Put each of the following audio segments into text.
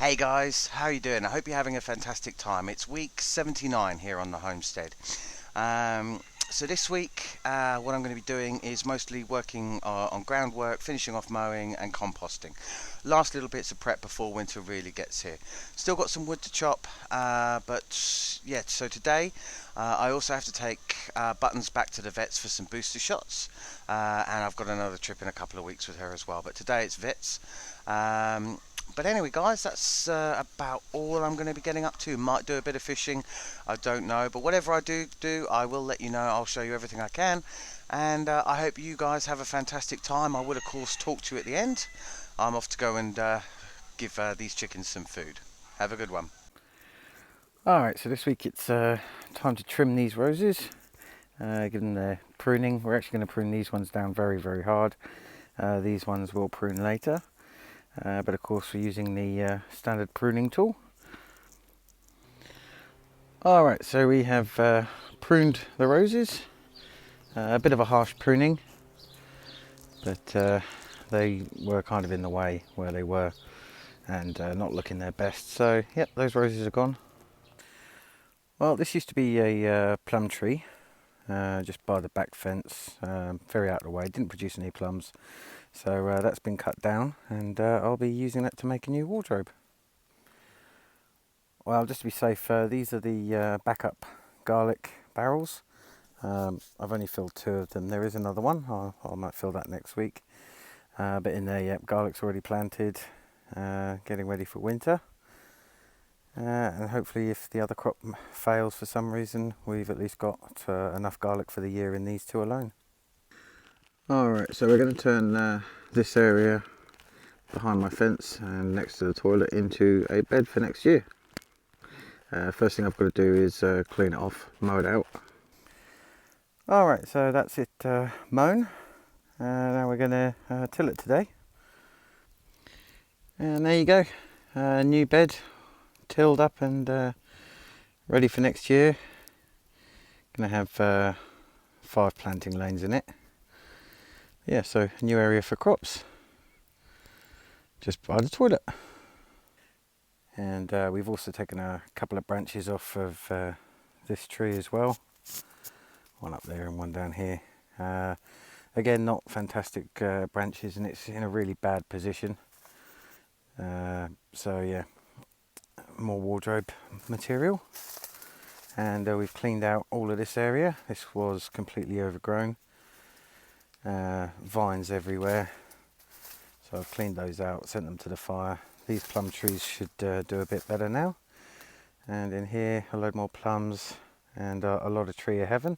Hey guys, how are you doing? I hope you're having a fantastic time. It's week 79 here on the Homestead. Um, so this week, what I'm going to be doing is mostly working on groundwork, finishing off mowing and composting. Last little bits of prep before winter really gets here. Still got some wood to chop, but yeah, so today I also have to take Buttons back to the vets for some booster shots, and I've got another trip in a couple of weeks with her as well. But today it's vets. But anyway, guys, that's about all I'm going to be getting up to. Might do a bit of fishing, I don't know. But whatever I do, I will let you know. I'll show you everything I can. And I hope you guys have a fantastic time. I will, of course, talk to you at the end. I'm off to go and give these chickens some food. Have a good one. Alright, so this week it's time to trim these roses, give them the pruning. We're actually going to prune these ones down very, very hard. These ones we'll prune later, but of course we're using the standard pruning tool. Alright, so we have pruned the roses, a bit of a harsh pruning, but they were kind of in the way where they were and not looking their best. So yep, those roses are gone. Well, this used to be a plum tree, just by the back fence, very out of the way, didn't produce any plums. So that's been cut down, and I'll be using that to make a new wardrobe. Well, just to be safe, these are the backup garlic barrels. I've only filled 2 of them. There is another one, I might fill that next week. But in there, yep, garlic's already planted, getting ready for winter. And hopefully if the other crop fails for some reason, we've at least got enough garlic for the year in these 2 alone. Alright, so we're going to turn this area behind my fence and next to the toilet into a bed for next year. First thing I've got to do is clean it off, mow it out. Alright, so that's it mown. Now we're going to till it today. And there you go, new bed tilled up and ready for next year. Going to have 5 planting lanes in it. Yeah, so a new area for crops, just by the toilet. And we've also taken a couple of branches off of this tree as well. One up there and one down here. Again, not fantastic branches, and it's in a really bad position. So yeah, more wardrobe material. And we've cleaned out all of this area. This was completely overgrown. Vines everywhere. So I've cleaned those out, sent them to the fire. These plum trees should do a bit better now. And in here, a load more plums and a lot of tree of heaven.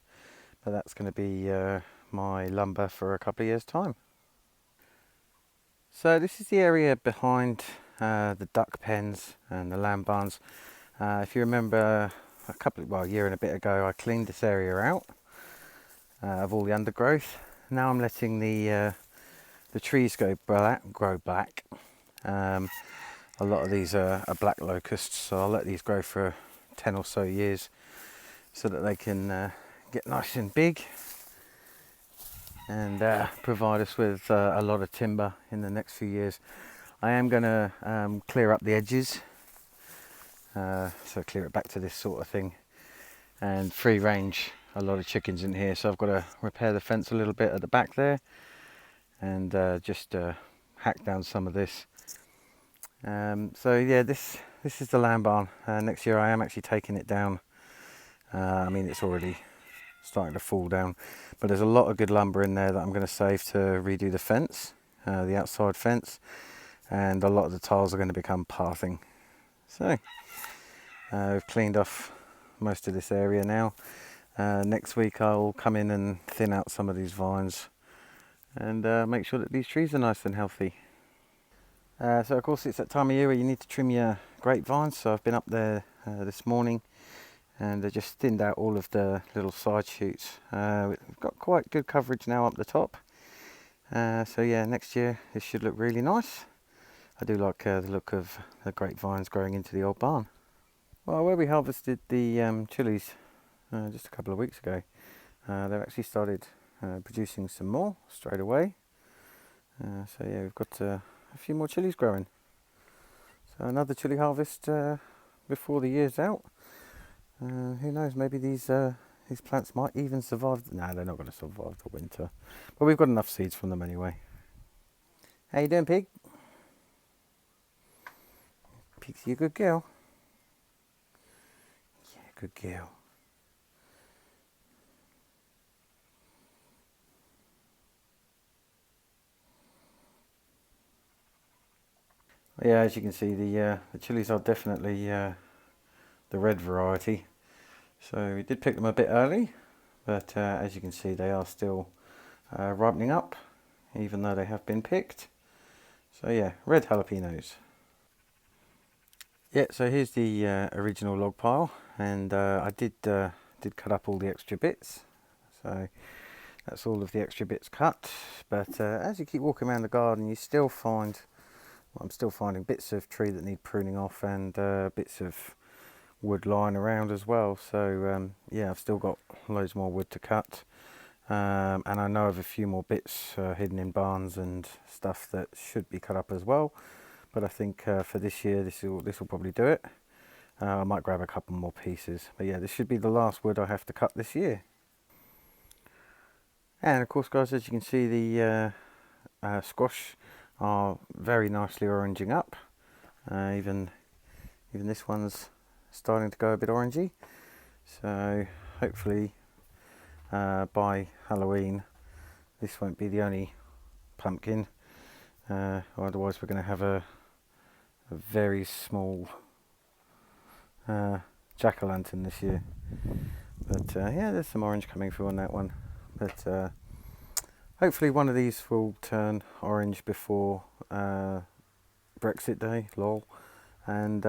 But that's going to be my lumber for a couple of years' time. So this is the area behind the duck pens and the lamb barns. If you remember a year and a bit ago, I cleaned this area out of all the undergrowth. Now I'm letting the trees grow black. A lot of these are black locusts, so I'll let these grow for 10 or so years so that they can get nice and big and provide us with a lot of timber in the next few years. I am going to clear up the edges, so clear it back to this sort of thing, and free range a lot of chickens in here. So I've got to repair the fence a little bit at the back there and just hack down some of this. So yeah, this is the lamb barn. Next year I am actually taking it down. I mean, it's already starting to fall down, but there's a lot of good lumber in there that I'm going to save to redo the fence, the outside fence, and a lot of the tiles are going to become pathing. So we've cleaned off most of this area now. Next week I'll come in and thin out some of these vines and make sure that these trees are nice and healthy. So of course it's that time of year where you need to trim your grapevines, so I've been up there this morning and I just thinned out all of the little side shoots. We've got quite good coverage now up the top, so yeah, next year this should look really nice. I do like the look of the grapevines growing into the old barn. Well, where we harvested the chilies just a couple of weeks ago, they've actually started producing some more straight away. So yeah, we've got a few more chilies growing. So another chili harvest before the year's out. Who knows, maybe these plants might even survive. No, they're not going to survive the winter. But we've got enough seeds from them anyway. How you doing, Pig? Pig's you a good girl? Yeah, good girl. Yeah, as you can see, the chilies are definitely the red variety. So we did pick them a bit early, but as you can see, they are still ripening up, even though they have been picked. So yeah, red jalapenos. Yeah, so here's the original log pile, and I did cut up all the extra bits. So that's all of the extra bits cut. But as you keep walking around the garden, you still find, well, I'm still finding bits of tree that need pruning off, and bits of wood lying around as well. So yeah, I've still got loads more wood to cut, and I know of a few more bits hidden in barns and stuff that should be cut up as well. But I think for this year, this will probably do it. I might grab a couple more pieces, but yeah, this should be the last wood I have to cut this year. And of course, guys, as you can see, the squash are very nicely oranging up. Even this one's starting to go a bit orangey. So hopefully by Halloween, this won't be the only pumpkin. Otherwise, we're going to have a very small jack-o'-lantern this year. But yeah, there's some orange coming through on that one. But hopefully one of these will turn orange before Brexit Day, lol, and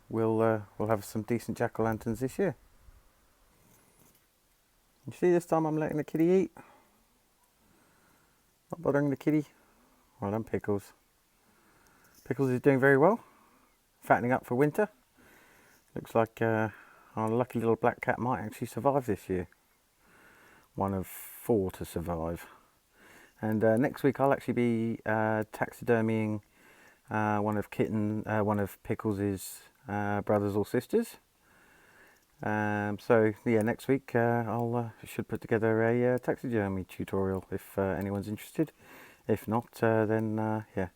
we'll have some decent jack-o'-lanterns this year. You see, this time I'm letting the kitty eat. Not bothering the kitty. Well done, Pickles. Pickles is doing very well, fattening up for winter. Looks like our lucky little black cat might actually survive this year. One of 4 to survive. And next week I'll actually be taxidermying one of Pickles' brothers or sisters. So yeah, next week I'll should put together a taxidermy tutorial if anyone's interested. If not, then yeah,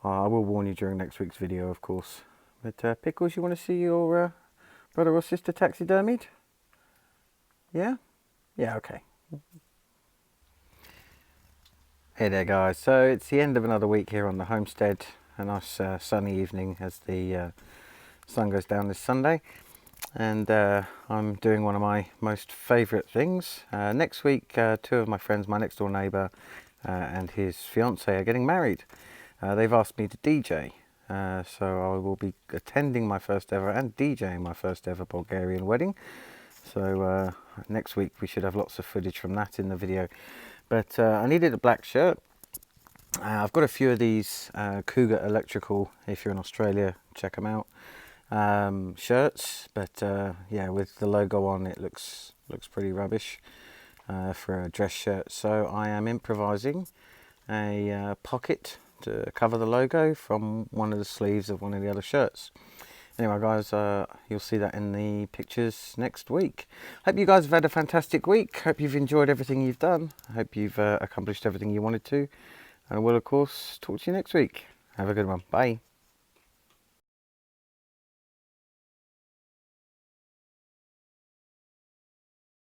I will warn you during next week's video, of course. But Pickles, you want to see your brother or sister taxidermied? Yeah? Yeah, okay. Hey there, guys. So it's the end of another week here on the homestead. A nice sunny evening as the sun goes down this Sunday. And I'm doing one of my most favourite things. Next week, 2 of my friends, my next door neighbour and his fiancée, are getting married. They've asked me to DJ. So I will be attending my first ever and DJing my first ever Bulgarian wedding. So next week we should have lots of footage from that in the video. But I needed a black shirt. I've got a few of these Cougar Electrical, if you're in Australia, check them out, shirts. But yeah, with the logo on, it looks pretty rubbish for a dress shirt. So I am improvising a pocket to cover the logo from one of the sleeves of one of the other shirts. Anyway, guys, you'll see that in the pictures next week. Hope you guys have had a fantastic week. Hope you've enjoyed everything you've done. Hope you've accomplished everything you wanted to. And we'll, of course, talk to you next week. Have a good one. Bye.